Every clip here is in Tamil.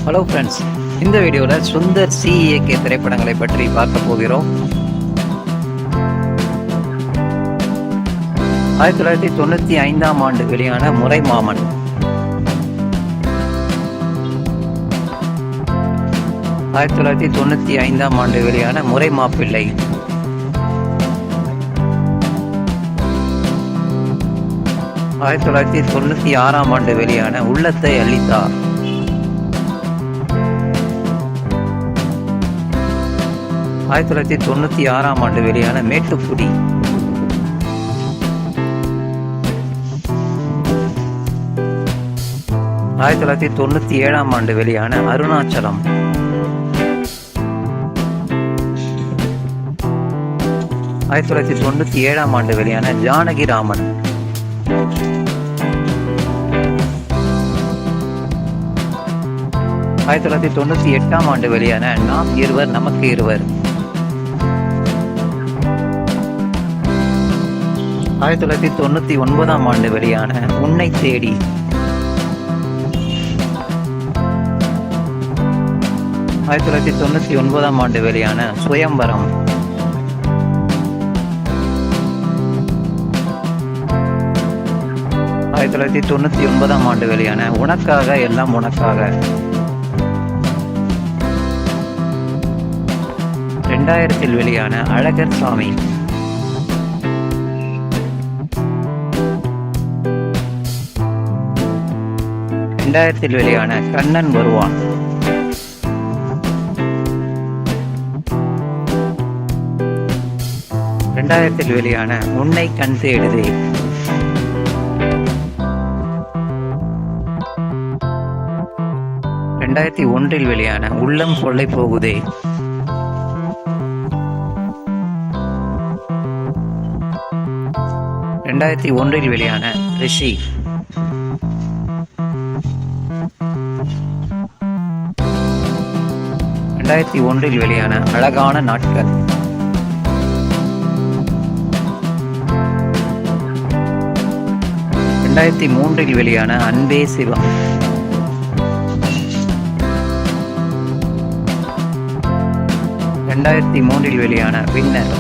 ஹலோ ஃப்ரெண்ட்ஸ், இந்த வீடியோவில் சுந்தர் CAK திரைப்படங்களை பற்றி பார்க்க போகிறோம். 1995ஆம் ஆண்டு வெளியான முறை மாமன், 1995ஆம் ஆண்டு வெளியான முறை மாப்பிள்ளை, 1996ஆம் ஆண்டு வெளியான உள்ளத்தை அளித்தா, 1996ஆம் ஆண்டு வெளியான மேட்டுக்குடி, 1997ஆம் ஆண்டு வெளியான அருணாச்சலம், 1997ஆம் ஆண்டு வெளியான ஜானகிராமன், 1998ஆம் ஆண்டு வெளியான நாம் இருவர் நமக்கு இருவர், 1999ஆம் ஆண்டு வெளியான உன்னை தேடி, 1999ஆம் ஆண்டு வெளியான சுயம்பரம், 1999ஆம் ஆண்டு வெளியான உனக்காக எல்லாம் உனக்காக, 2000 வெளியான அழகர் சாமி, 2000 வெளியான கண்ணன் வருவான், 2000 வெளியான உன்னை கண் தேடுதே, 2001 வெளியான உள்ளம் கொள்ளை போகுதே, 2001 வெளியான ரிஷி, 2001 வெளியான அழகான நாட்கள், 2003 வெளியான அன்பே சிவம், 2003 வெளியான வின்னர்,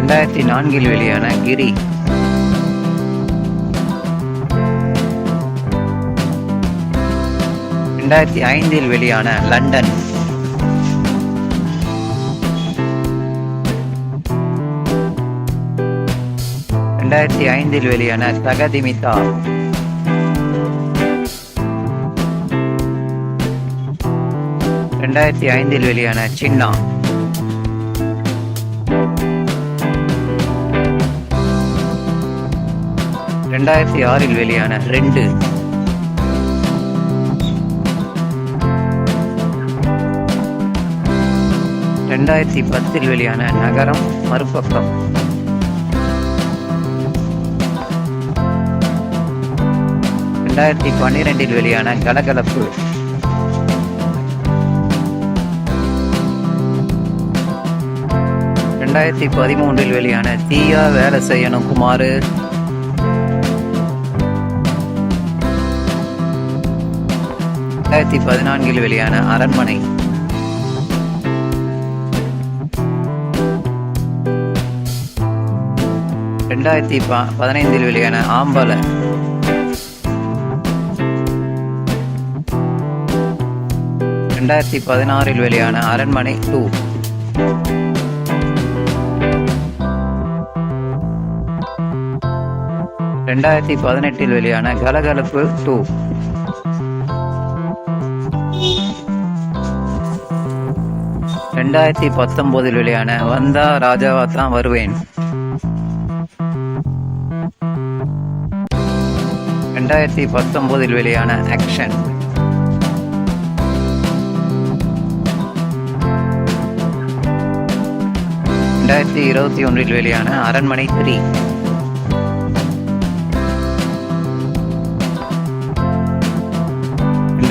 2004 வெளியான கிரி, 2005 வெளியான லண்டன், 2005 வெளியான தகதிமிதா, 2005 வெளியான சின்னா, 2006 வெளியான 2, 2010 வெளியான நகரம் மறுபக்கம், 2012 வெளியான கலகலப்பு, 2013 வெளியான தீயா வேலை செய்யணும் குமாரு, 2014 வெளியான அரண்மனை, 2015 வெளியான ஆம்பல, 2016 வெளியான அரண்மனை 2, 2018 வெளியான கலகலப்பு 2, 2019 வெளியான வந்தா ராஜாவாத்தான் வருவேன், 2019 வெளியான ஆக்ஷன், 2021 வெளியான அரண்மனை 3,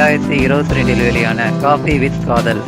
2022 வெளியான காஃபி வித் காதல்,